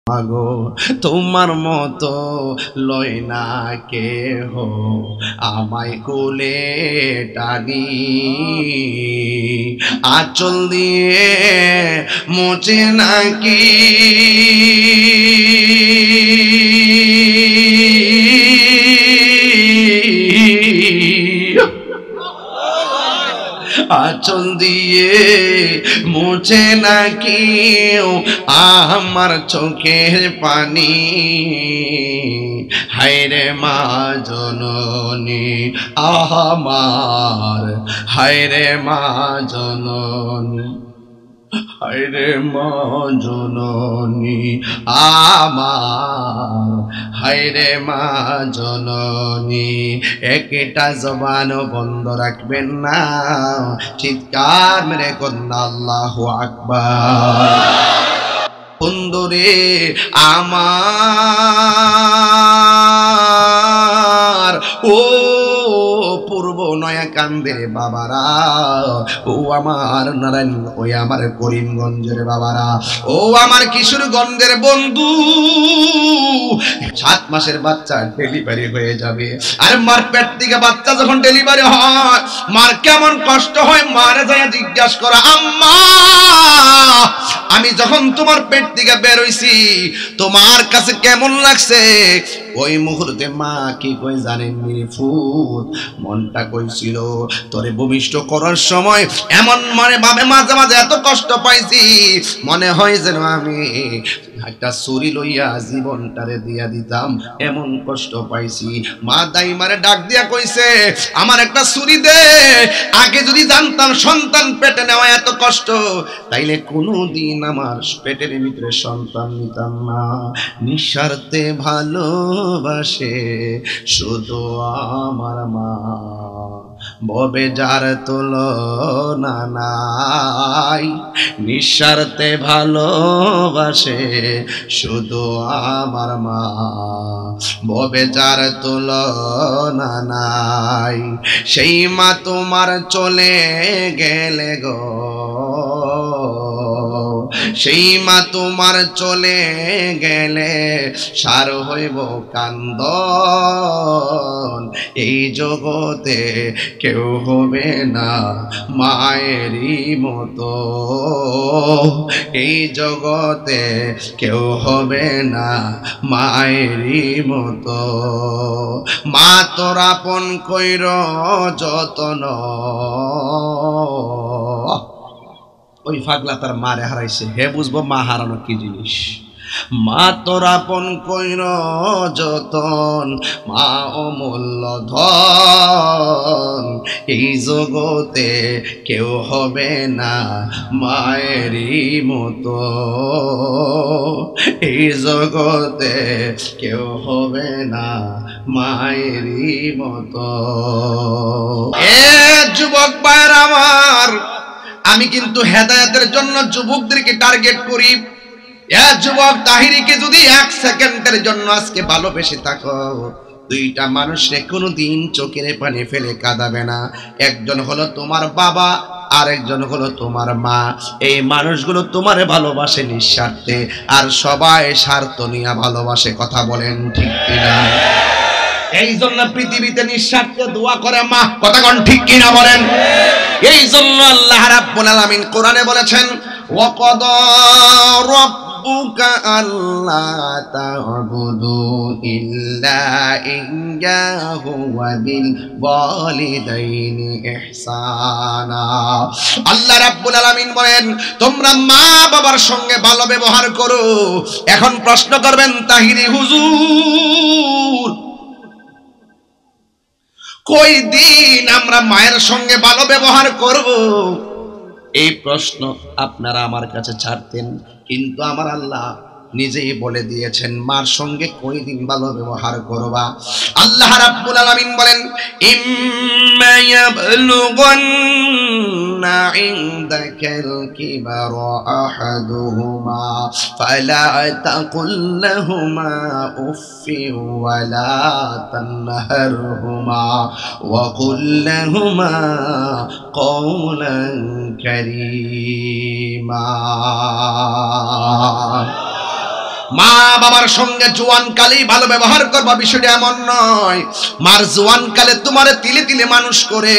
মাগো তোমার মতো লয় না কেহ আমায় কোলে টানি আঁচল দিয়ে মোচে নাকি আঁচল দিয়ে মুছে না কেউ আমার চোখের পানি হায়রে মা জননী আমার হায়রে মা জননী হায়রে মা জননী আমার হায়রে মা জননী একটা জবান বন্ধ রাখবেন না চিৎকার মেরে কন্যা আল্লাহু আকবার বন্ধুরে আমার ও পূর্ব নয়া কান্দের বাবারা ও আমার নারায়ণ ওই আমার করিমগঞ্জের বাবারা ও আমার কিশোরগঞ্জের বন্ধু 7 মাসের বাচ্চা ডেলিভারি হয়ে যাবে আর মার পেট থেকে বাচ্চা যখন ডেলিভারি হয় মার কেমন কষ্ট হয় মারে যায় জিজ্ঞাসা করা আম্মা আমি যখন তোমার পেট থেকে বের হইছি তোমার কাছে কেমন লাগছে ওই মুহূর্তে মা কি কই জানেন নিফুত মনটা কইছিল তোরে ভূমিষ্ঠ করার সময় এমন মানে ভাবে মাঝে মাঝে এত কষ্ট পাইছি মনে হয় যেন আমি একটা ছুরি লইয়া জীবনটারে দিয়া দিতাম এমন কষ্ট পাইছি মা দাইমারে ডাক দিয়া কইছে আমার একটা ছুরি দে আগে যদি জানতাম সন্তান পেটে নেওয়া এত কষ্ট তাইলে কোনোদিন আমার পেটের ভিতরে সন্তান নিতাম না নিঃস্বার্থে ভালোবাসে শুধু আমার মা ববে যার তুলনা নাই নিঃস্বার্থে ভালোবাসে শুধু আমার মা ববে যার তুলনা নাই সেই মা তোমার চলে গেলে গো সেই মা তোমার চলে গেলে সার হইব কান্দন এই জগতে কেউ হবে না মায়েরই মতো এই জগতে কেউ হবে না মায়েরই মতো মা তোর আপন কইর যতন ওই পাগলা তার মারে হারাইছে হে বুঝবো মা হারানো কি জিনিস মা তোর আপন কইর যতন মা অমূল্য ধন এই জগতে কেউ হবে না মায়েরই মতো এই জগতে কেউ হবে না মায়েরই মতো এ যুবক ভাইরা আমার আমি কিন্তু হেদায়েতের জন্য যুবকদেরকে টার্গেট করি এ যুবক তাহিরিকে যদি 1 সেকেন্ডের জন্য আজকে ভালোবেসে থাকো দুইটা মানুষে কোনোদিন চোখের পানি ফেলে কাঁদাবে না একজন হলো তোমার বাবা আর একজন হলো তোমার মা এই মানুষগুলো তোমারে ভালোবাসে নিঃস্বার্থে আর সবাই স্বার্থ নিয়ে ভালোবাসে কথা বলেন ঠিক কিনা এই জন্য পৃথিবীতে নিঃস্বার্থে দোয়া করে মা কথা কোন ঠিক কিনা বলেন এই জন্য আল্লাহ রাব্বুল আলামিন কোরআনে বলেছেন ওয়াকাদা রাব্বুকা আল্লা তা'বুদু ইল্লা ইয়্যাহু ওয়া বিল ওয়ালিদাইনি ইহসানা আল্লাহ রাব্বুল আলামিন বলেন তোমরা মা বাবার সঙ্গে ভালো ব্যবহার করো এখন প্রশ্ন করবেন তাহিরি হুজুর কই দিন আমরা মায়ের সঙ্গে ভালো ব্যবহার করব এই প্রশ্ন আপনারা আমার কাছে ছাড়তেন কিন্তু আমার আল্লাহ নিজেই বলে দিয়েছেন মার সঙ্গে কই দিন ভালো ব্যবহার করবা আল্লাহ রাব্বুল আলামিন বলেন ইম্মা ইয়াবলুগান্না ইনদাকাল কিবারা আহাদুহুমা ফালা তাকুল লাহুমা উফফিন ওয়ালা তানহারহুমা ওয়া কুল লাহুমা কওলান কারীমা মা বাবার সঙ্গে জোয়ানকালেই ভালো ব্যবহার করবা, বিষয়টা এমন নয়। মার জোয়ানকালে তোমারে তিলে তিলে মানুষ করে,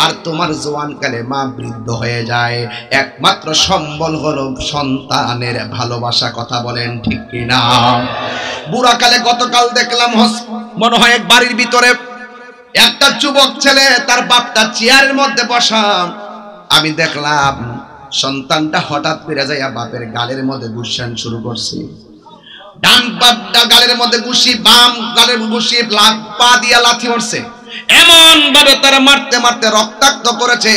আর তোমার জোয়ানকালে মা বৃদ্ধ হয়ে যায়। একমাত্র সম্বল হলো সন্তানের ভালোবাসা। কথা বলেন ঠিক কিনা? বুড়াকালে গতকাল দেখলাম মনে হয় এক বাড়ির ভিতরে একটা যুবক ছেলে, তার বাপটা চেয়ারের মধ্যে বসা। আমি দেখলাম সন্তানটা হঠাৎ করে যাইয়া বাপের গালের মধ্যে ঘুষান শুরু করছে। ডান বাপটা গালের মধ্যে ঘুষি, বাম গালের ঘুষি, পা দিয়া লাথি মারছে। এমন ভাবে তারা মারতে মারতে রক্তাক্ত করেছে,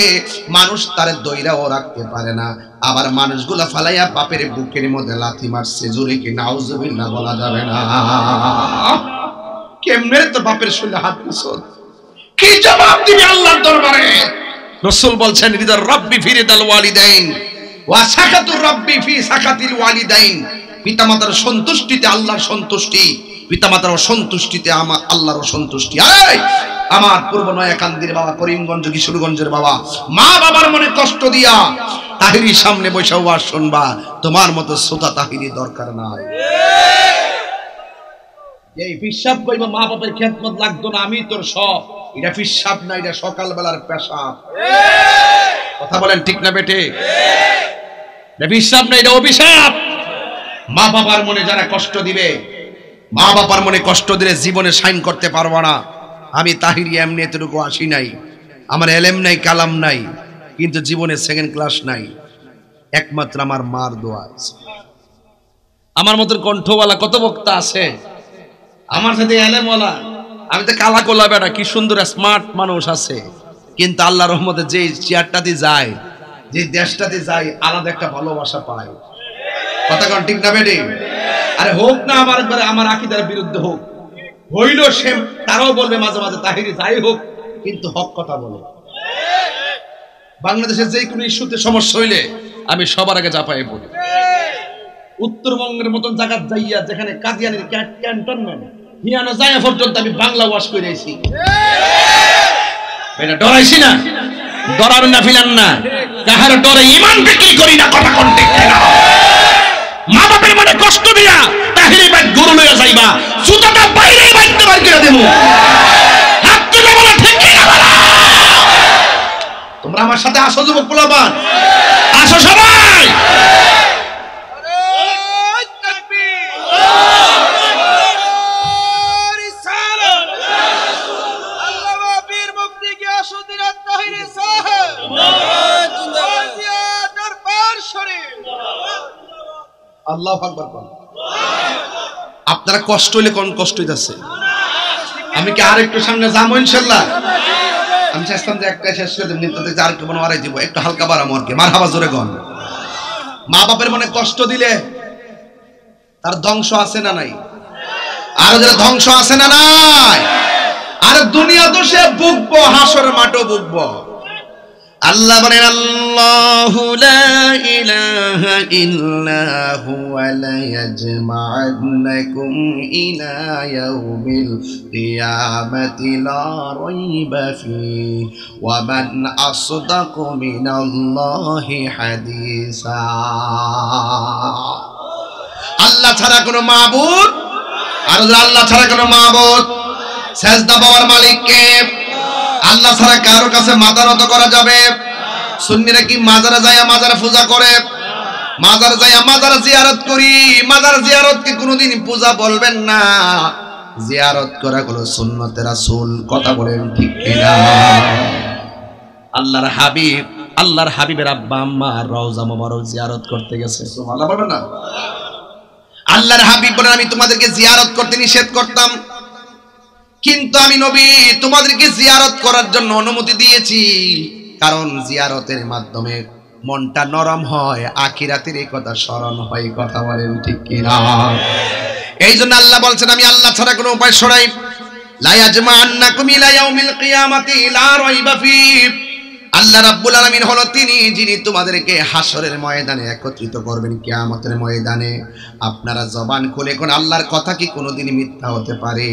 মানুষ তারে দইরাও রাখতে পারে না। আবার মানুষগুলো ফালাইয়া বাপের বুকের মধ্যে লাথি মারছে। জোরে কি নাউজুবিল্লাহ বলা যাবে না? কেমনে তো বাপের শরীরে হাত দিছো? কি জবাব দিবি আল্লাহর দরবারে? রাসূল বলছেন, রিদার রাব্বি ফি রিদাল ওয়ালিদাইন ওয়া সাকাতুর রাব্বি ফি সাকাতিল ওয়ালিদাইন। পিতামাতার সন্তুষ্টিতে আল্লাহর সন্তুষ্টি, পিতামাতার অসন্তুষ্টিতে আল্লাহর অসন্তুষ্টি। এই আমার পূর্ব নয়াকান্দির বাবা, করিমগঞ্জ কিশোরগঞ্জের বাবা, মা বাবার মনে কষ্ট দিয়া তাহিরির সামনে বসে ওয়াজ শুনবা, তোমার মতো শ্রোতা তাহিরি দরকার নাই। এই পিশাব কইবা মা বাবার খেদমত লাগতো না, আমি তোর সব, এটা পিশাব না, এটা সকালবেলার পেশাব। কথা বলেন ঠিক না বেটে? এটা পিশাব না, এটা অভিশাপ। মা বাবার মনে যারা কষ্ট দিবে, মা বাবার মনে কষ্ট দিলে জীবনে সাইন করতে পারবো না। আমি তাহিরি এমনি এতটুকু আসি নাই, আমার এলেম নাই, কালাম নাই, কিন্তু জীবনে সেকেন্ড ক্লাস নাই। একমাত্র আমার মার দোয়া আছে। আমার মতন কণ্ঠওয়ালা কত বক্তা আছে, আমার সাথে এলেমওয়ালা। আমি তো কালা কোলা বেটা, কি সুন্দর স্মার্ট মানুষ আছে, কিন্তু আল্লাহর রহমতে যে চেয়ারটাতে যায়, যে দেশটাতে যায়, আলাদা একটা ভালোবাসা পায়। কথা কোন ঠিক না বেটি? আরে হোক না আমার ঘরে, আমার আকীদার বিরুদ্ধে হোক, হইল সে তারাও বলবে মাঝে মাঝে তাহিরি যাই হোক, কিন্তু হক কথা বলে। বাংলাদেশের যে কোনো ইস্যুতে সমস্যা হইলে আমি সবার আগে চাপায়ে পড়ি। উত্তরবঙ্গের মতন জায়গা যাইয়া, যেখানে কাদিয়ানির ক্যান্টনমেন্ট হিয়ানো যায় পর্যন্ত আমি বাংলা ওয়াশ করে আইছি। এটা ডরাইছি না, ডরাবেন না, ফিলান না, কাহার ডরে ঈমান বিক্রি করি না। কথা কোন ঠিক না? মা বাপের মনে কষ্ট দিয়া তাহিরি বাইক গরু লইয়া যাইবা, জুতাটা বাইরে বাইতে বাইর করে দেবো। হাত তুলে বলা ঠিক কি না বলা? তোমরা আমার সাথে আসো যুবক পোলাপান, আসো সবাই। আল্লাহু আকবার বল। আপনারা কষ্ট হইলে কোন কষ্ট হইতাছে? আমি কি আর একটু সামনে যাবো ইনশাআল্লাহ? আমি চাইছিলাম যে একটা শেষ করে দেব, কিন্তু আর একটু মনে হারাই দিব, একটু হালকা বাড়াবো আর কি। মারহাবা জোরে কোন। মা বাপের মনে কষ্ট দিলে তার ধ্বংস আছে না নাই? আর যারা ধ্বংস আছে না নাই? আর দুনিয়া তো সে ভুগবো, হাসরের মাঠও ভুগবো। আল্লাহ বলেন, আল্লাহু লা ইলাহা ইল্লা হুয়া লা ইয়াজমা'ুনাকুম ইলা ইয়াউমিল কিয়ামাতি লা রাইবা ফীহি ওয়া মান আসদাকু মিনাল্লাহি হাদিসা। আল্লাহ ছাড়া কোনো মাবুদ, আর আল্লাহ ছাড়া কোনো মাবুদ, সেজদা পাওয়ার মালিক কে? আল্লাহ ছাড়া কারোর কাছে মাথা নত করা যাবে? সুন্নিরা কি মাজারে যায় মাজারে পূজা করে? মাজারে যায় মাজারে জিয়ারত করি, মাজার জিয়ারতকে কোনোদিন পূজা বলবেন না। জিয়ারত করা হলো সুন্নতে রাসূল। কথা বলেন ঠিক কিনা? আল্লাহর হাবিব, আল্লাহর হাবিবের আব্বা আম্মা রওজা মোবারক জিয়ারত করতে গেছে। সুবহানাল্লাহ বলবেন না? আল্লাহর হাবিব বলেন, আমি তোমাদেরকে জিয়ারত করতে নিষেধ করতাম, কিন্তু আমি নবী তোমাদেরকে জিয়ারত করার জন্য অনুমতি দিয়েছি, কারণ জিয়ারতের মাধ্যমে মনটা নরম হয়, আখিরাতের এই কথা স্মরণ হয়। কথা বলেন ঠিক কিনা? এই জন্য আল্লাহ বলছেন, আমি আল্লাহ ছাড়া কোনো উপায় সরাই লা ইয়াজমা'ুন্নাকুম ইলা ইয়াউমিল কিয়ামাতি লা রাইবা ফীহি। আল্লাহ রাব্বুল আলামিন হলো তিনি যিনি তোমাদেরকে হাসরের ময়দানে একত্রিত করবেন, কিয়ামতের ময়দানে। আপনারা জবান খুলে কোন আল্লাহর কথা কি কোনোদিন মিথ্যা হতে পারে?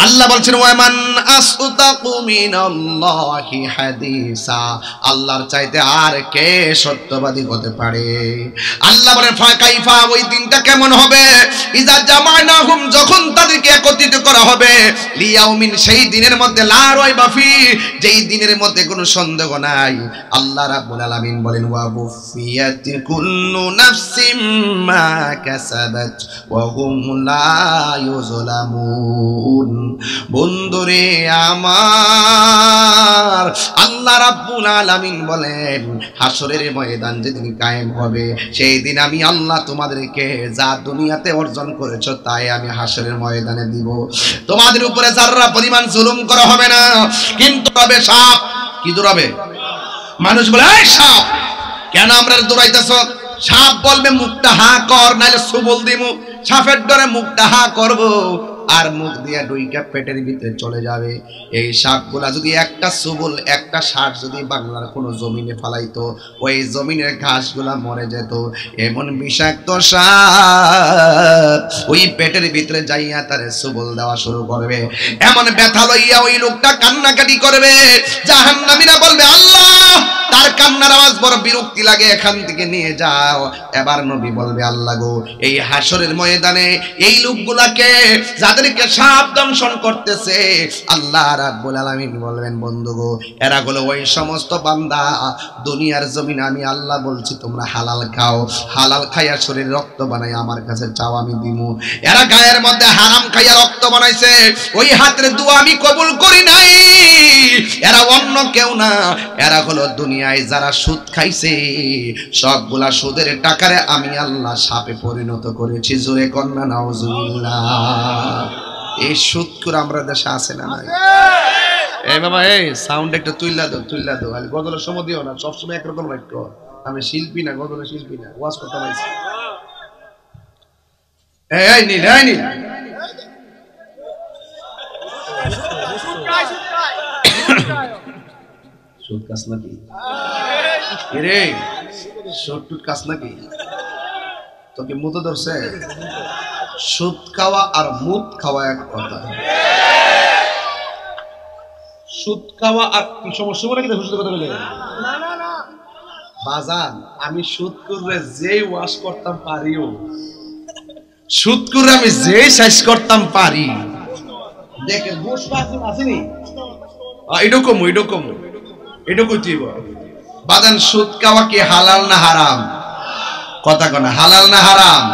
আল্লাহ বলছেন ওয়ামান আসতাকু মিনাল্লাহি হাদিসা, আল্লাহর চাইতে আর কে সত্যবাদী হতে পারে? আল্লাহ বলেন ফাকাইফা, ওই দিনটা কেমন হবে? ইজা জামানাহুম, যখন তাদেরকে একত্রিত করা হবে, লিয়াউমিন, সেই দিনের মধ্যে লা রাইবা ফি, যেই দিনের মধ্যে কোনো সন্দেহ নাই। আল্লাহ রাব্বুল আলামিন বলেন ওয়া বুফিয়াত কুল্লু নাফসিম মা কাসাবাত ওয়া হুম লা ইউজলামুন। বন্ধুরে আমার, আল্লাহ রাব্বুল আলামিন বলেন হাসরের ময়দান যেদিন কায়েম হবে, সেই দিন আমি আল্লাহ তোমাদেরকে যা দুনিয়াতে অর্জন করেছো তাই আমি হাসরের ময়দানে দিব। তোমাদের উপরে যারা পরিমাণ জুলুম করা হবে না, কিন্তু তবে সাপ কি দৌড়াবে? মানুষ বলে এই সাপ কেন আমরা দৌড়াইতেছ? সাপ বলবে মুখটা হা কর, নাইলে সুবল দিমু। সাপের ডরে মুখটা হা করবো, আর মুখ দিয়ে ডুইকা পেটের ভিতরে চলে যাবে। এই সাপগুলা যদি একটা সুবল, একটা সাপ যদি বাংলার কোনো জমিনে ফালাইতো, ওই জমিনের ঘাসগুলা মরে যেত। এমন বিষাক্ত সাপ ওই পেটের ভিতরে যাইয়া তারে সুবল দেওয়া শুরু করবে। এমন ব্যথা লইয়া ওই লোকটা কান্নাকাটি করবে। জাহান্নামীরা বলবে আল্লাহ, তার কান্নার আওয়াজ বড় বিরক্তি লাগে, এখান থেকে নিয়ে যাও। এবার নবী বলবে আল্লাহ গো, এই হাসরের ময়দানে এই লোকগুলাকে যাদেরকে সাপ দংশন করতেছে, আল্লাহ রাব্বুল আলামিন বলবেন বন্ধু গো, এরা হলো ওই সমস্ত বান্দা দুনিয়ার জমিনে আমি আল্লাহ বলছি তোমরা হালাল খাও, হালাল খাইয়া শরীর রক্ত বানাই আমার কাছে চাও আমি দিমু। এরা গায়ের মধ্যে হারাম খাইয়া রক্ত বানাইছে, ওই হাতের দোয়া আমি কবুল করি নাই। এরা অন্য কেউ না, এরা হলো দুনিয়ায় যারা সুদ খাইছে, সবগুলা সুদের টাকারে আমি আল্লাহ সাপে পরিণত করেছি। জোরে কন্যা নাউজুবিল্লাহ। এই সুদ করে আমরা দেশে আছে না নাই? এই বাবা, এই সাউন্ড একটা তুইলা দাও। আর গজলের সময় দিও না, সবসময় একরকম রাখো। আমি শিল্পী না, গজলের শিল্পী না, ওয়াজ করতে পারছি। এই নীল সুদ কাজ নাকি রে? সুদ টুট কাজ নাকি? তোকে মুতো ধরছে? সুদ খাওয়া আর মুদ খাওয়া এক কথা। সুদ খাওয়া আর কি সমস্যা বলে কি সুদ কথা বলে? বাজান, আমি সুদ করে যে ওয়াশ করতাম পারিও, সুদ করে আমি যে সাইজ করতাম পারি। দেখে বস আসেনি এটুকু তুইব বাজান। সুদ খাওয়া কি হালাল না হারাম? কথা কনা, হালাল না হারাম?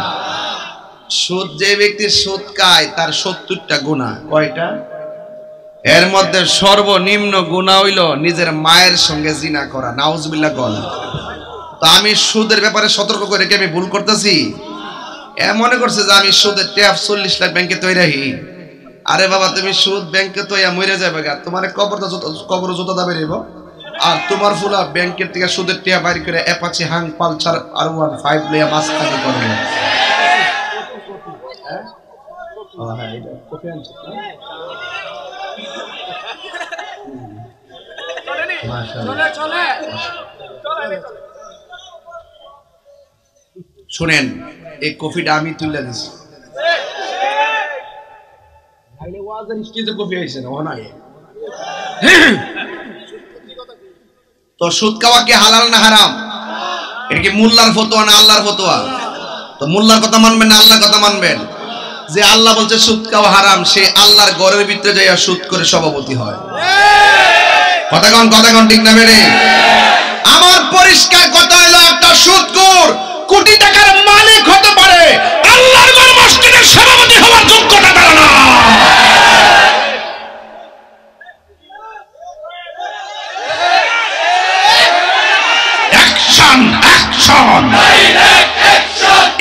সুদ, যে ব্যক্তি সুদ খায় তার 70টা গুনাহ। কয়টা? এর মধ্যে সর্বনিম্ন গুনাহ হইল নিজের মায়ের সঙ্গে জিনা করা। নাউজুবিল্লাহ কল। তো আমি সুদের ব্যাপারে সতর্ক করে কি আমি ভুল করতেছি? মনে করছে যে আমি সুদের ট্যাপ 40 লাখ ব্যাংকে তৈরি রাখি। আরে বাবা, তুমি সুদ ব্যাংকে তৈয়া মরে যাবে গা, তোমার কবর জুতো দাবে রেব। আর তোমার ফুলা ব্যাংকের থেকে সুদের ট্যাপ বাইর করে অ্যাপাচি হাং পালসার আর 15 লইয়া মাছ খালি করবে। শুনেন, এই কফিটা আমি তুলে দিছি। তো সুদ খাওয়া কি হালাল না হারাম? এটা কি মোল্লার ফতোয়া না আল্লাহর ফতোয়া? তো মোল্লার কথা মানবেন না আল্লাহর কথা মানবেন? যে আল্লাহ বলছে সুদ খাওয়া হারাম, সে আল্লাহর ঘরের ভিতরে যাইয়া সুদ করে সভাপতি হয়। কথা কন ঠিক না বেড়ে? আমার পরিষ্কার কথা হলো, একটা সুদখোর কোটি টাকার মালিক হতে পারে, আল্লাহর ঘর মসজিদের সভাপতি হওয়ার যোগ্যতা তার না। অ্যাকশন অ্যাকশন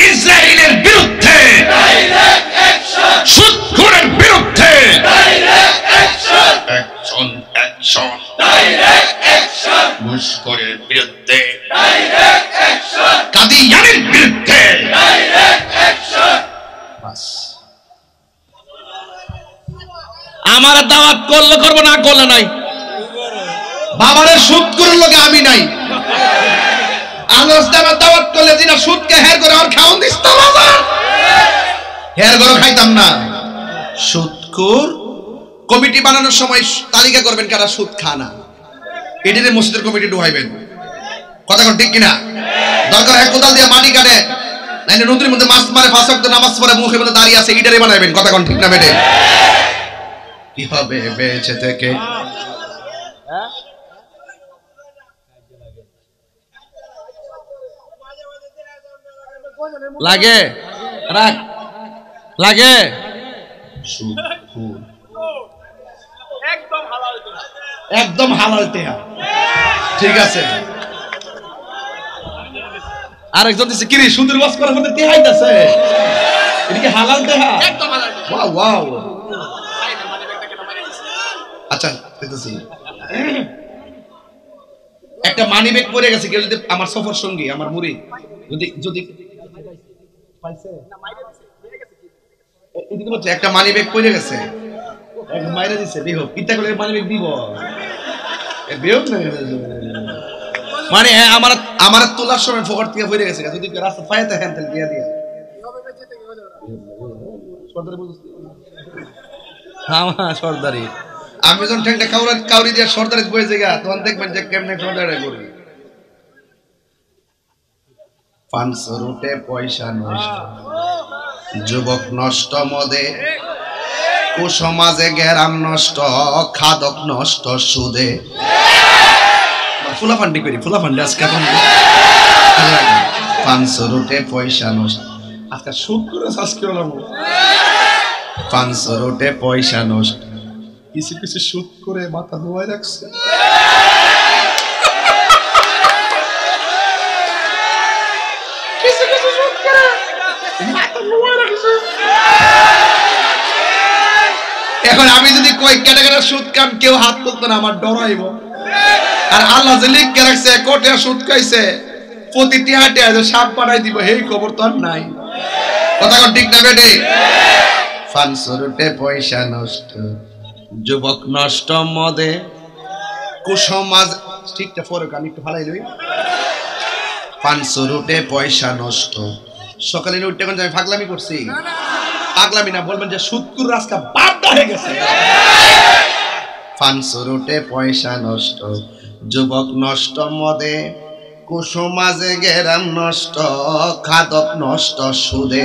ইসরায়েলের বিরুদ্ধে, সুদখোরের বিরুদ্ধে অ্যাকশন অ্যাকশন মুশকরের বিরুদ্ধে, কাদিয়ানের বিরুদ্ধে। আমার দাওয়াত করলে করবো, না করলে নাই। বাবারে সুদ করার লোকে আমি নাই আলোচনা দাওয়াত করলে যেটা সুদকে হের করে আর খাওন দিস তো বাবা হের করে খাইতাম না সুদখোর কমিটি বানানোর সময় তালিকা করবেন কারা সুদ খানা এটারে মসজিদের কমিটি ঢুকাইবেন কথা কোন ঠিক কিনা দরকার হয় কোদাল দিয়ে মাটি কাটে নাইলে নদীর মধ্যে মাছ মারে 5 ওয়াক্ত নামাজ পড়ে মুখের মধ্যে দাঁড়িয়ে আছে এটারে বানাইবেন কথা কোন ঠিক না বেটে কি হবে বেঁচে থেকে লাগে রাখ লাগে একদম হালাল টেহা ঠিক আছে আরেকজন দিছে কিরে সুন্দর বাস করার মধ্যে টেহাই আছে এটা কি হালাল টেহা একদম হালাল ওয়াও ওয়াও আচ্ছা দেখতেছি একটা মানি ব্যাগ পড়ে গেছে কেউ যদি আমার সফর সঙ্গী আমার মুড়ি যদি যদি পাইছে না মাইরে দিছে পড়ে গেছে কি এদিকে বলছে একটা মানি ব্যাগ পড়ে গেছে এক মাইরে দিছে বিহব কিটা করে মানি ব্যাগ দিব এ বিহব না মানে আমার আমার তোলার সময় ফোকট থেকে পড়ে গেছে যদি রাস্তা ফায়াতে হ্যান্ডেল দিয়া দিয়া কিভাবে বেঁচে থেকে হলো সর্দারি বুঝছিস হ্যাঁ সর্দারি আমি যখন ঠ্যাংটা কাউরি দিয়ে সর্দারি বয়ে জায়গা তখন দেখবেন যে কেমনে সর্দারি করি 500 রুটে পয়সা নষ্ট যুবক নষ্ট মদে কুসমাজে গেরাম নষ্ট খাদক নষ্ট সুদে ফুলা ফান্ডি করি ফুলা ফান্ডি আজকে এখন 500 রুটে পয়সা নষ্ট আজকে সুদ করে আজকে হলাম 500 রুটে পয়সা নষ্ট কিছু কিছু সুদ করে মাথা ধোয়ায় রাখছে এখন আমি যদি কই কেটে কেটে সুদ কাম কেউ হাত তুলতো না আমার ডরাইব আর আল্লাহ যে লিখে রাখছে কোটে সুদ খাইছে প্রতিটি হাটে আজ সাপ বানাই দিব এই খবর তো আর নাই কথা কোন ঠিক না বেটে 500 রুটে পয়সা নষ্ট যুবক নষ্ট মদে কুসমাজ ঠিকটা ফরক আমি একটু ফালাই লই 500 রুটে পয়সা নষ্ট সকালে উঠতে কোন আমি পাগলামি করছি পাগলামি না বলবেন যে সুদকুর রাস্তা বাড্ডা হয়ে গেছে 500 রুটে পয়সা নষ্ট যুবক নষ্ট মদে কুসমাজে গেরাম নষ্ট খাদক নষ্ট সুদে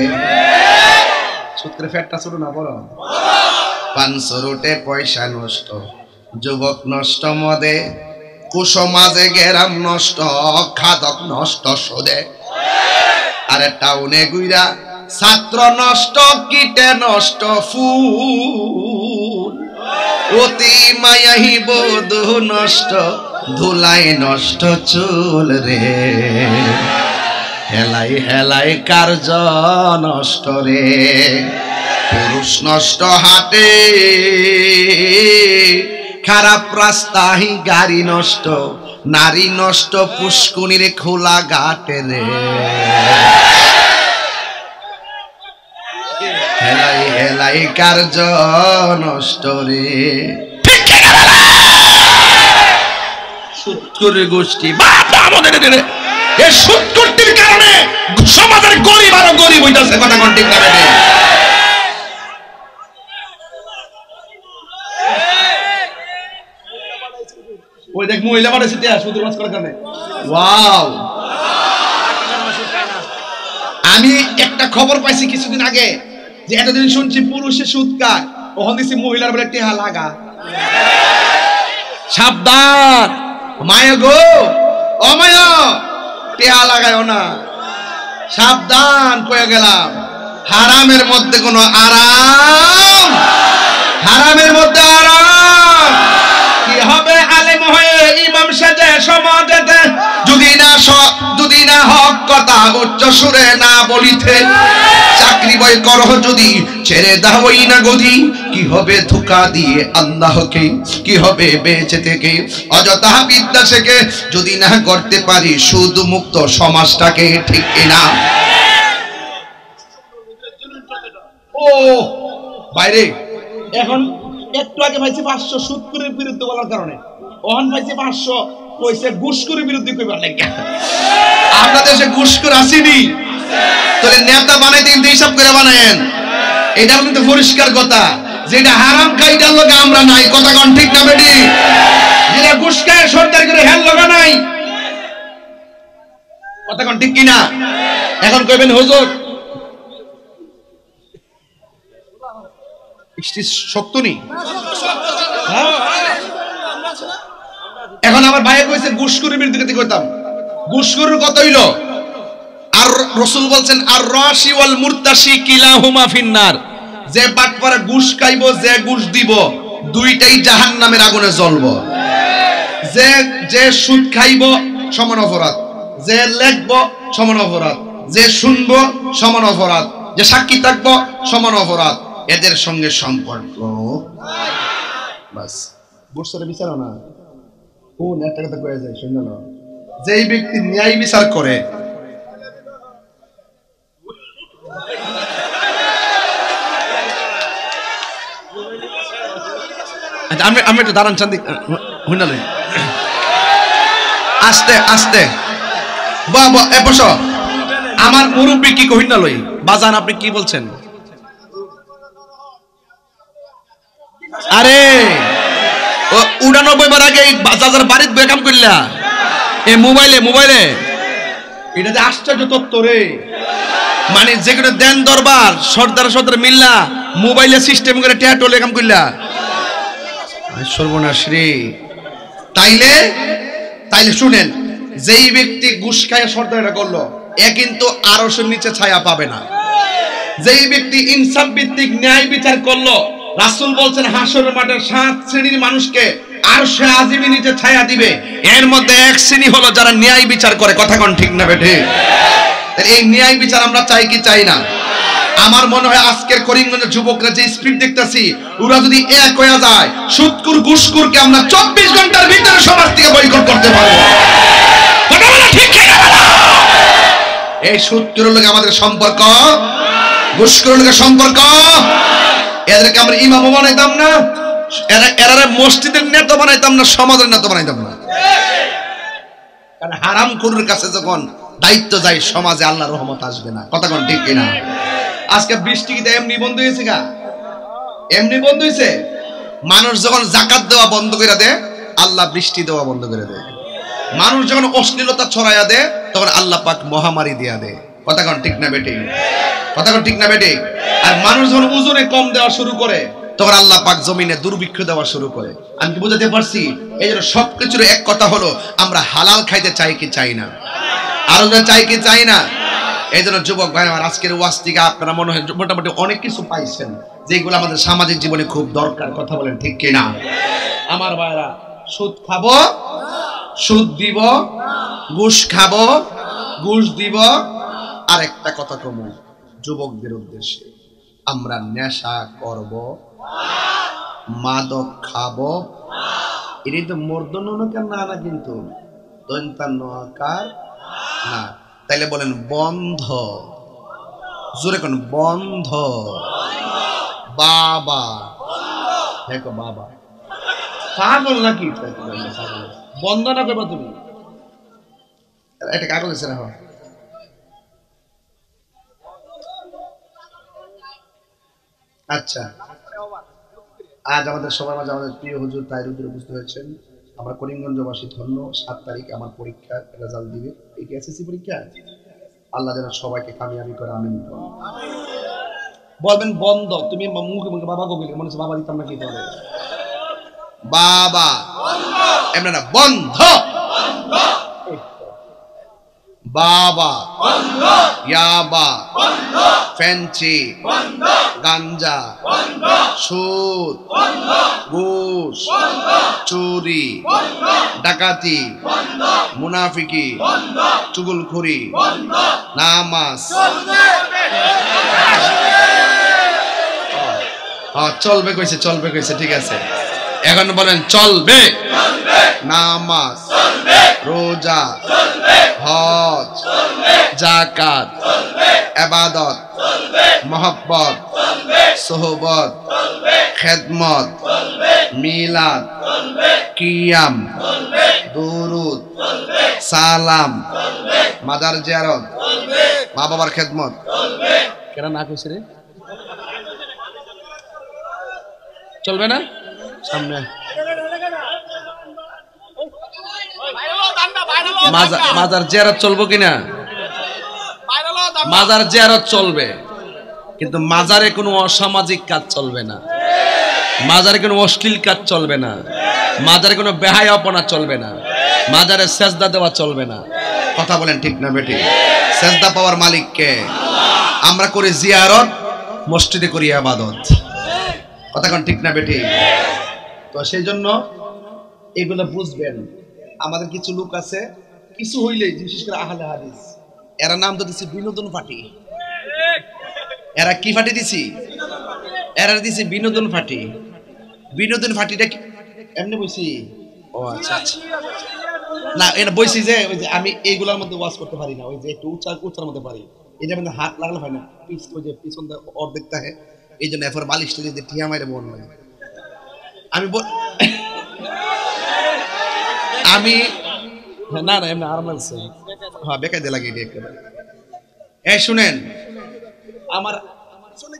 সুদ করে ফ্যাটটা ছোট না বড় 500 রুটে পয়সা নষ্ট যুবক নষ্ট মদে কুসমাজে গেরাম নষ্ট খাদক নষ্ট সুদে আরে টাউনে গুইরা ছাত্র নষ্ট কীটে নষ্ট ফুল অতি মায়াহি বধূ নষ্ট ধুলাই নষ্ট চুল রে হেলাই হেলাই কার্য নষ্ট রে পুরুষ নষ্ট হাটে খারাপ রাস্তায় গাড়ি নষ্ট নারী নষ্ট পুষ্কুনির খোলা ঘাটে রে হেলাই হেলাই কার্য নষ্ট রে সুৎকুরের গোষ্ঠী আমাদের এই সুৎকুরটির কারণে সমাজের গরিব আরো গরিব হইতাছে কথা কোন ঠিক না বেটে ওই দেখ মহিলা বাড়াইছে তে সুদের মাছ করার কারণে ওয়াও আমি একটা খবর পাইছি কিছুদিন আগে যে এতদিন শুনছি পুরুষে সুদ খায় ওখান দিছি মহিলার বলে টেহা লাগা সাবধান মায়া গো ও মায়া টেহা লাগায়ও না সাবধান কয়ে গেলাম হারামের মধ্যে কোনো আরাম হারামের মধ্যে আরাম কি হবে আলেম হয়ে ইমাম সাজে সমাজেতে যদি না হক কথা উচ্চ সুরে না বলিতে চাকরি বই করো যদি ছেড়ে দাওই না গদি কি হবে ধোঁকা দিয়ে আল্লাহকে কি হবে বেঁচে থেকে অযথা বিদ্যা শেখে যদি না করতে পারি সুদ মুক্ত সমাজটাকে ঠিক কিনা ও বাইরে এখন একটু আগে ভাইছি 500 সুদ করে বিরুদ্ধে বলার কারণে ওহন পাইছে 500 কইছে ঘুষখোরের বিরুদ্ধে কইবার লাগা আপনাদের দেশে ঘুষখোর আসেনি তাহলে নেতা বানাইতে কিন্তু হিসাব করে বানায়েন এটা কিন্তু পরিষ্কার কথা যেটা হারাম খাই এটার লগে আমরা নাই কথা কোন ঠিক না বেটি যেটা ঘুষ খায় সরকার করে হেল লগা নাই কথা কোন ঠিক কি না এখন কইবেন হুজুর ইষ্টি সত্য নি এখন আমার ভাই কইছে ঘুষখোরের বিরুদ্ধে কইতাম ঘুষখোরের কত হইলো আর রাসূল বলছেন আর রাশি ওয়াল মুরতাশি কিলাহুমা ফিন্নার যে বাটপারা ঘুষ খাইবো যে ঘুষ দিব দুইটাই জাহান্নামের আগুনে জ্বলবো যে যে সুদ খাইবো সমান অপরাধ যে লেখবো সমান অপরাধ যে শুনবো সমান অপরাধ যে সাক্ষী থাকবো সমান অপরাধ এদের সঙ্গে সম্পর্ক বাস বুঝছরে বিচারো না কোন একটা কথা কয়ে যায় শুনল যেই ব্যক্তি ন্যায় বিচার করে আমি একটু দাঁড়ান চান্দি হুইনাল আস্তে আস্তে বাবা এ বসো আমার মুরব্বী কি কহিনা লই বাজান আপনি কি বলছেন আরে 89 বার আগে বাজার বাড়িতে বেকাম করলা এই মোবাইলে এটা যে আশ্চর্য তত্ত্ব রে মানে যেগুলো দেন দরবার সর্দার মিল্লা মোবাইলে সিস্টেম করে ট্যাটো লেকাম করলা সর্বনাশ রে তাইলে শুনেন যেই ব্যক্তি ঘুষ খায় সর্দারটা করলো এ কিন্তু আরশের নিচে ছায়া পাবে না যেই ব্যক্তি ইনসাফ ভিত্তিক ন্যায় বিচার করলো রাসূল বলছেন হাসরের মাঠে 7 শ্রেণীর মানুষকে আরশে আজিমের নিচে ছায়া দিবে এর মধ্যে এক শ্রেণী হলো যারা ন্যায় বিচার করে কথা কোন ঠিক না বেঠে এই ন্যায় বিচার আমরা চাই কি চাই না আমার মনে হয় আজকের করিমগঞ্জের যুবকরা যে স্পিড দেখতেছি ওরা যদি এক হয়ে যায় সুদকুর ঘুষখোরকে আমরা 24 ঘন্টার ভিতরে সমাজ থেকে বয়কট করতে পারবো কথা বলা ঠিক কি না এই সুদকুরের লগে আমাদের সম্পর্ক ঘুষখোরের লগে সম্পর্ক এদেরকে আমরা ইমাম বানাইতাম না এরা মসজিদের নেতা বানাইতাম না সমাজের নেতা বানাইতাম না কারণ হারামখোরের কাছে যখন দায়িত্ব যায় সমাজে আল্লাহর রহমত আসবে না কথা কোন ঠিক কি না আজকে বৃষ্টি কি এমনি বন্ধ হয়েছে গা এমনি বন্ধ হয়েছে মানুষ যখন যাকাত দেওয়া বন্ধ করে দেয় আল্লাহ বৃষ্টি দেওয়া বন্ধ করে দেয় মানুষ যখন অশ্লীলতা ছড়াইয়া দেয় তখন আল্লাহ পাক মহামারী দিয়া দেয় কথা কোন ঠিক না বেটি কথা কোন ঠিক না বেটি আর মানুষ যখন ওজনে কম দেওয়া শুরু করে তখন আল্লাহ পাক জমিনে দুর্ভিক্ষ দেওয়া শুরু করে আমি কি বুঝাতে পারছি এই জন্য সবকিছুর এক কথা হলো আমরা হালাল খাইতে চাই কি চাই না আর চাই কি চাই না এই জন্য যুবক ভাই আমার আজকের ওয়াজ থেকে আপনারা মনে হয় মোটামুটি অনেক কিছু পাইছেন যেগুলো আমাদের সামাজিক জীবনে খুব দরকার কথা বলেন ঠিক কিনা আমার ভাইরা সুদ খাবো সুদ দিব ঘুষ খাবো ঘুষ দিব আর একটা কথা কমু যুবকদের উদ্দেশ্যে আমরা নেশা করব মাদক খাবো এটাই তো মর্দনকার না না কিন্তু দন্তান্নকার না তাইলে বলেন বন্ধ জোরে কোন বন্ধ বাবা দেখো বাবা পাগল নাকি বন্ধ না করবা তুমি একটা কাগজ আছে রাখো আচ্ছা আজ আমাদের সবার মাঝে আমাদের প্রিয় হুজুর তাইরুদ্দিন উপস্থিত হয়েছেন আমরা করিমগঞ্জবাসী ধন্য 7 তারিখে আমার পরীক্ষার রেজাল্ট দিবে এই এসএসসি পরীক্ষা আল্লাহ যেন সবাইকে কামিয়াবি করে আমিন বলবেন বন্ধ তুমি মুখে মুখে বাবা গোবিল মনে হচ্ছে বাবা দিতাম না কি বলে বাবা এমন না বন্ধ বাবা ইয়াবা ফেন্সি গাঞ্জা সুদ ঘুষ চুরি ডাকাতি মুনাফিকি চুগলখড়ি নামাজ চলবে কইছে ঠিক আছে এখন বলেন চলবে নামাজ রোজা হজ যাকাত ইবাদত মহব্বত সোহবত, খেদমত, মিলাদ, কিয়াম, দুরুদ, সালাম, মাজার জিয়ারত, মা বাবার খেদমত। কেন না কইছে রে? চলবে না? সামনে মাজার জিয়ারত চলবো কিনা? মাজার জিয়ারত চলবে, কিন্তু মাজারে কোনো অসামাজিক কাজ চলবে না, মাজারে কোনো অশ্লীল কাজ চলবে না, মাজারে কোনো বেহায়াপনা চলবে না, মাজারে সেজদা দেওয়া চলবে না। কথা বলেন ঠিক না বেটি? সেজদা পাওয়ার মালিক কে? আমরা করি জিয়ারত, মসজিদে করি ইবাদত। কথা কোন ঠিক না বেটি? তো সেই জন্য এগুলো বুঝবেন। আমাদের কিছু লোক আছে, কিছু হইলেই, বিশেষ করে আহলে হাদিস, এরা নাম তো দিছি বিনোদন পার্টি। এরা কি পার্টি দিছি? এরা দিছি বিনোদন পার্টি। বিনোদন পার্টিটা এমনি বইছি। ও আচ্ছা আচ্ছা, না এটা বইছি যে ওই যে আমি এইগুলোর মধ্যে ওয়াজ করতে পারি না, ওই যে একটু উচ্চার মধ্যে পারি, এটা মধ্যে হাত লাগলে হয় না, ওই যে পিছন অর্ধেক থাকে, এই জন্য এরপর বালিশটা যদি টিয়া মাইরে মন লাগে। আমি না না এমনি আরাম লাগছে। হ্যাঁ বেকায় দিয়ে লাগে এটা একেবারে। এই শুনেন, আমার পিছনে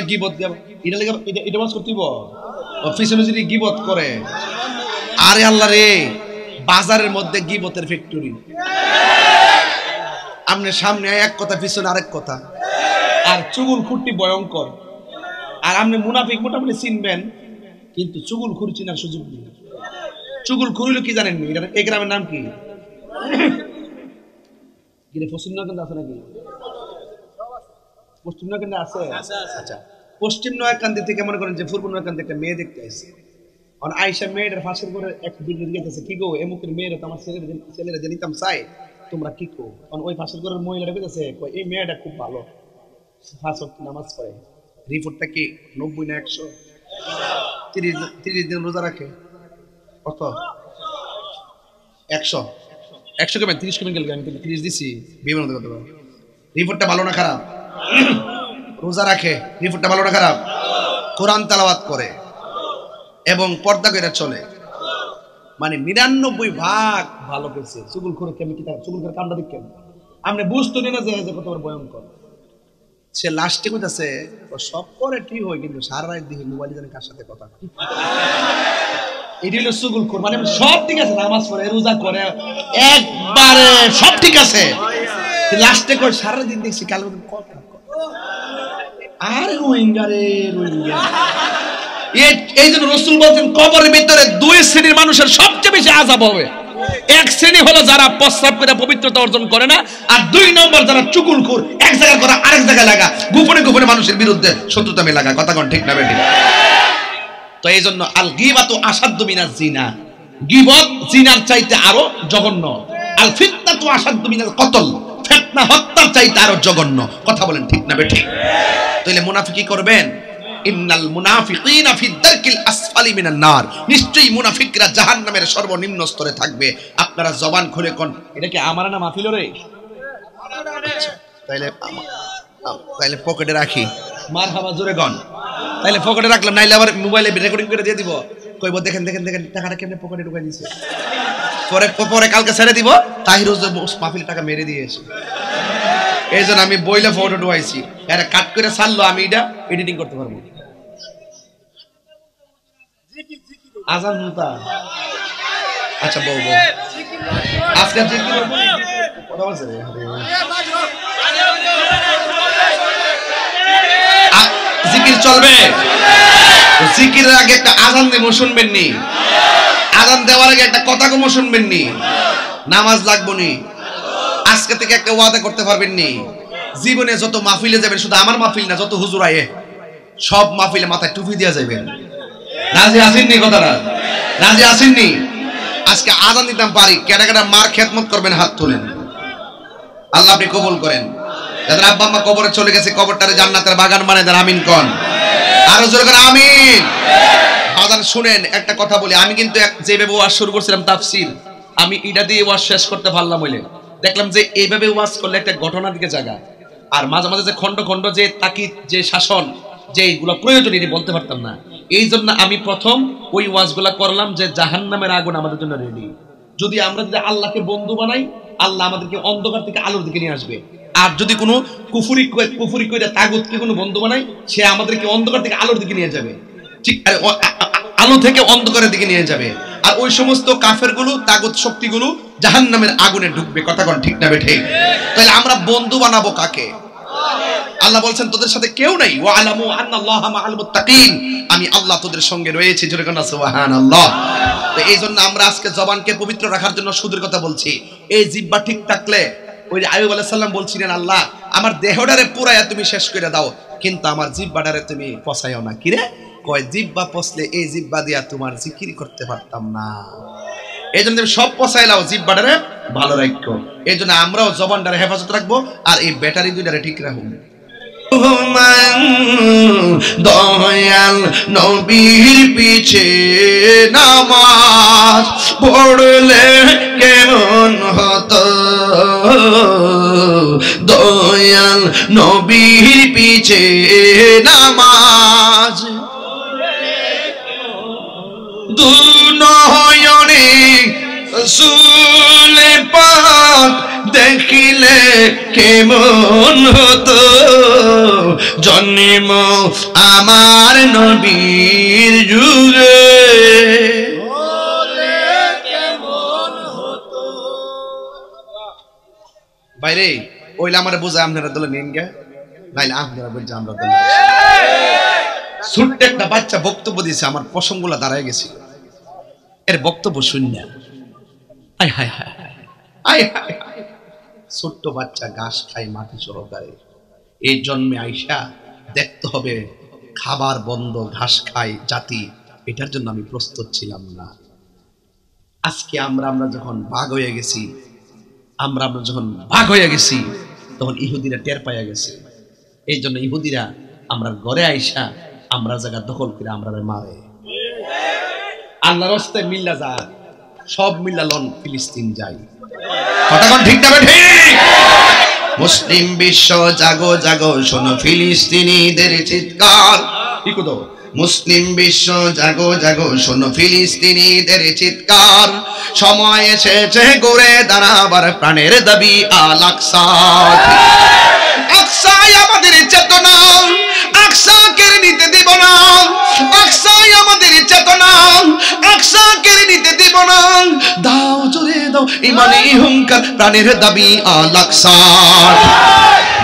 গিবত এটা লাগে, এটা ওয়াজ করতে দিব। পিছনে যদি গিবত করে, আরে আল্লাহ রে, বাজারের মধ্যে গিবতের ফ্যাক্টরি। আপনি সামনে এক কথা, পিছনে আরেক কথা, আর চুগুল খুঁটি ভয়ঙ্কর। আর আপনি মুনাফিক মোটামুটি চিনবেন, কিন্তু চুগুল খুর চিনার সুযোগ নেই। চুগুল খুরিল কি জানেন? এই গ্রামের নাম কি? পশ্চিম নয়কান্দা আছে নাকি? পশ্চিম নয়কান্দা আছে? আচ্ছা, পশ্চিম নয়কান্দি থেকে মনে করেন যে পূর্ব নয়কান্দি একটা মেয়ে দেখতে আসছে। আয়সা মেয়েটার ফাঁসের করে এক বিল্ডিং গেছে, কি গো এমুকের মেয়েরা তো আমার ছেলেরা যে নিতাম চাই, তোমরা কি কো? ওই ফাঁসের ঘরের মহিলাটা গেছে, এই মেয়েটা খুব ভালো, ফাঁস নামাজ পড়ে। রিপোর্টটা কি 90 না 100? 30 দিন রোজা রাখে। কত? 100 কেমন 30 কেমন গেল? আমি 30 দিছি। বিমান করতে পারো। রিপোর্টটা ভালো না খারাপ? রোজা রাখে, রিপোর্টটা ভালো না খারাপ? কোরআন তেলাওয়াত করে এবং পর্দা করে চলে, মানে 99 ভাগ ভালো করছে। চুগুল করে কেমন কি চুগুল করে কামটা দেখেন, আপনি বুঝতে না যে কত বড় ভয়ঙ্কর। সে লাস্টে কইতাছে সব করে ঠিক হয়, কিন্তু সারা রাত দেখি মোবাইলে জানি কার সাথে কথা। এটি হলো চুগুল করে, মানে সব ঠিক আছে, নামাজ পড়ে, রোজা করে, একবারে সব ঠিক আছে, লাস্টে কই সারা দিন দেখছি কাল কথা। আর রোহিঙ্গা রে রোহিঙ্গা। এই জন্য রাসূল বলেন কবরের ভিতরে 2 শ্রেণীর মানুষের সবচেয়ে বেশি আযাব হবে। এক শ্রেণী হলো যারা প্রস্রাব করে পবিত্রতা অর্জন করে না, আর 2 নম্বর যারা চুগুলখোর, এক জায়গা করে আরেক জায়গায় লাগা, গোপনে গোপনে মানুষের বিরুদ্ধে শত্রুতা মে লাগা। কথা কোন ঠিক না বেঠিক? তো এই জন্য আল গীবাতু আসাদ্দু মিনাজ জিনা, গীবত জিনার চাইতে আরো জঘন্য। আল ফিতনাতু আসাদ্দু মিনাল কতল, ফিতনা হত্যার চাইতে আরো জঘন্য। কথা বলেন ঠিক না বেঠিক? তাহলে মুনাফিকি করবেন, ইন্নাল মুনাফিকিনা ফি দারকিল আসফালি মিনান নার, নিশ্চয়ই মুনাফিকরা জাহান্নামের সর্বনিম্ন স্তরে থাকবে। আপনারা জবান খুলে কোন এটা কি আমার না মাহফিল রে? তাইলে পকেটে রাখি, মারহাবা জোরে গন। তাইলে পকেটে রাখলাম, নাইলে আবার মোবাইলে রেকর্ডিং করে দিয়ে দিব, কইব দেখেন দেখেন দেখেন টাকাটা কেমনে পকেটে ঢুকাই দিয়েছে। পরে কালকে ছেড়ে দিব, তাহির মাহফিলের টাকা মেরে দিয়েছে। এই জন্য আমি বইলে ফটো ঢুকাইছি, এরা কাট করে ছাড়লো, আমি এটা এডিটিং করতে পারবো। আজান হুতা আচ্ছা বউ আজকে জিকির চলবে। জিকিরের আগে একটা আজান দেবো, শুনবেন নি? আজান দেওয়ার আগে একটা কথা কম শুনবেন নি? নামাজ লাগবো নি? আজকে থেকে একটা ওয়াদা করতে পারবেন নি? জীবনে যত মাহফিলে যাবেন, শুধু আমার মাহফিল না, যত হুজুর আয়ে সব মাহফিলে মাথায় টুপি দিয়া যাবেন। রাজি আসেননি? কথাটা রাজি আসেননি? আজকে আজান দিতাম পারি, কেটা কেটা মার খেদমত করবেন, হাত তোলেন। আল্লাহ আপনি কবুল করেন। যাদের আব্বা আম্মা কবরে চলে গেছে, কবরটারে জান্নাতের বাগান বানায় দেন, আমিন কোন। আরো জোরে করে আমিন। আজান শুনেন, একটা কথা বলি, আমি কিন্তু যেভাবে ওয়াজ শুরু করছিলাম তাফসীর, আমি এটা দিয়ে ওয়াজ শেষ করতে পারলাম হইলে দেখলাম যে এইভাবে ওয়াজ করলে একটা ঘটনার দিকে জায়গা, আর মাঝে মাঝে যে খন্ড খন্ড যে তাকিদ যে শাসন যে এইগুলো প্রয়োজন এটি বলতে পারতাম না। এই জন্য আমি প্রথম ওই ওয়াজগুলা করলাম যে জাহান্নামের আগুন আমাদের জন্য রেডি। যদি আমরা যদি আল্লাহকে বন্ধু বানাই, আল্লাহ আমাদেরকে অন্ধকার থেকে আলোর দিকে নিয়ে আসবে। আর যদি কোনো কুফুরি করে তাগুতকে কোনো বন্ধু বানাই, সে আমাদেরকে অন্ধকার থেকে আলোর দিকে নিয়ে যাবে, ঠিক আলো থেকে অন্ধকারের দিকে নিয়ে যাবে। আর ওই সমস্ত কাফেরগুলো তাগুত শক্তিগুলো জাহান্নামের আগুনে ঢুকবে। কথা কোন ঠিক না ঠিক? তাহলে আমরা বন্ধু বানাবো কাকে? আল্লাহ বলছেন তোদের সাথে কেউ নাই, ওয়া আলামু আন্নাল্লাহা মাআল মুত্তাকিন, আমি আল্লাহ তোদের সঙ্গে রয়েছি। জোরে কোন সুবহানাল্লাহ। তো এই জন্য আমরা আজকে জবানকে পবিত্র রাখার জন্য সুদের কথা বলছি। এই জিহ্বা ঠিক থাকলে, ওই যে আইয়ুব আলাইহিস সালাম বলছিলেন, আল্লাহ আমার দেহটারে পুরায়া তুমি শেষ করে দাও, কিন্তু আমার জিহ্বাটারে তুমি পচাইও না। কি রে কয়, জিহ্বা পচলে এই জিহ্বা দিয়া তোমার জিকির করতে পারতাম না, এই জন্য তুমি সব পচাইলাও, জিহ্বাটারে ভালো রাখো। এই জন্য আমরাও জবানটারে হেফাজত রাখবো, আর এই ব্যাটারি দুইটারে ঠিক রাখবো। দয়াল নবীর পিছে নামাজ পড়লে কেমন হতো, দয়াল নবীর পিছে নামাজ দুনয়নে রাসূল পাক দেখিলে কেমন হতো, জন্ম আমার নবীর যুগে বাইরে ওইলা আমার বোঝা আপনারা দলে নেন গে, নাইলে আপনারা বলছে আমরা দলে। ছোট্ট একটা বাচ্চা বক্তব্য দিয়েছে, আমার পশমগুলা দাঁড়ায় গেছিল এর বক্তব্য শুনিয়া। আয় হায় হায় আয় হায়, ছোট্ট বাচ্চা ঘাস খায় মাটি সহকারে, এই জন্মে আইসা দেখতে হবে খাবার বন্ধ, ঘাস খায় জাতি, এটার জন্য আমি প্রস্তুত ছিলাম না। আজকে আমরা যখন ভাগ হয়ে গেছি, আমরা যখন ভাগ হয়ে গেছি, তখন ইহুদিরা টের পাইয়া গেছে। এই জন্য ইহুদিরা আমরা ঘরে আইসা আমরা জায়গা দখল করে আমরা মারে। আল্লাহর রাস্তায় মিল্লা যা, সব মিল্লা লন ফিলিস্তিন যাই। কথা কোন ঠিক না ঠিক? মুসলিম বিশ্ব জাগো জাগো, শোনো ফিলিস্তিনিদের চিৎকার। ঠিক তো, মুসলিম বিশ্ব জাগো জাগো, শোনো ফিলিস্তিনিদের চিৎকার। সময় এসেছে ঘুরে দাঁড়াবার, প্রাণের দাবি আল আকসা। আকসাই আমাদের চেতনা, আকসা কেড়ে নিতে দিব না। আকসাই আমাদের চেতনা, আকসা কেড়ে নিতে দিব না। দাও জোরে দাও ইমানি হুঙ্কার, প্রাণের দাবি আল আকসা।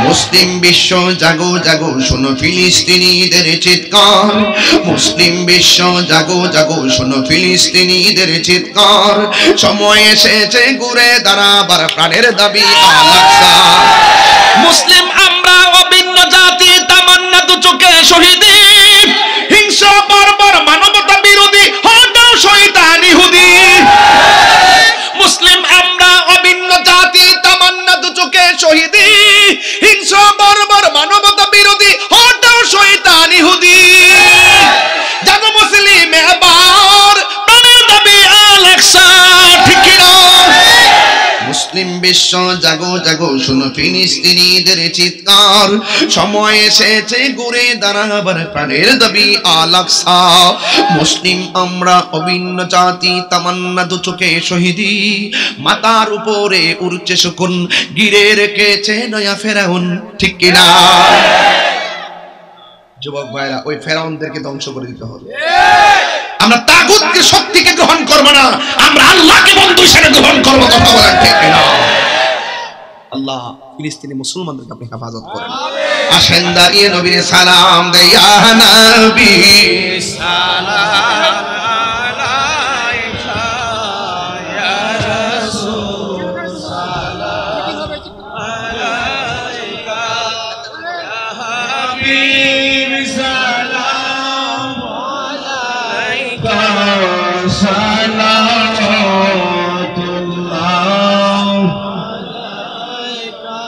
মুসলিম বিশ্ব জাগো জাগো, শোনো ফিলিস্তিনিদের চিৎকার। মুসলিম বিশ্ব জাগো জাগো, শোনো ফিলিস্তিনিদের চিৎকার। সময় এসেছে ঘুরে দাঁড়াবার, প্রাণের দাবি আল আকসা। মুসলিম আমরা অভিন্ন জাতি, তামান্না দু চোখে শহীদি। হিংস্র বর্বর মানবতা বিরোধী, হটাও শয়তান ইহুদি। মুসলিম আমরা অভিন্ন জাতি, তামান্না দু চোখে শহীদি। হিংস্র বর্বর মানবতা বিরোধী, হটাও শয়তান ইহুদি। জাগো মুসলিম এবার, প্রাণের দাবি আল আকসা। ঠিক না? মুসলিম বিশ্ব জাগো জাগো, শোনো ফিলিস্তিনিদের চিৎকার। সময় এসেছে ঘুরে দাঁড়াবার, প্রাণের দাবি আল আকসা। মুসলিম আমরা অভিন্ন জাতি, তামান্না দু চোখে শহীদি। মাথার উপরে উড়ছে শকুন, গিরে রেখেছে নয়া ফেরাউন। ঠিক কিনা? যুবক ভাইরা, ওই ফেরাউনদেরকে ধ্বংস করে দিতে হবে। আমরা তাগুতকে শক্তিকে গ্রহণ করব না, আমরা আল্লাহকে বন্ধু হিসেবে গ্রহণ করব। কথা বলেন ঠিক কিনা? আল্লাহ ফিলিস্তিনি মুসলমানদেরকে আপনি হেফাজত করেন। আসেন দাঁড়িয়ে নবীর সালাম দেই। ইয়া নবী সালাম আলাইকা, ইয়া রাসূল সালাম আলাইকা, ইয়া হাবিব সালাম আলাইকা, সালাতুল্লাহ আলাইকা।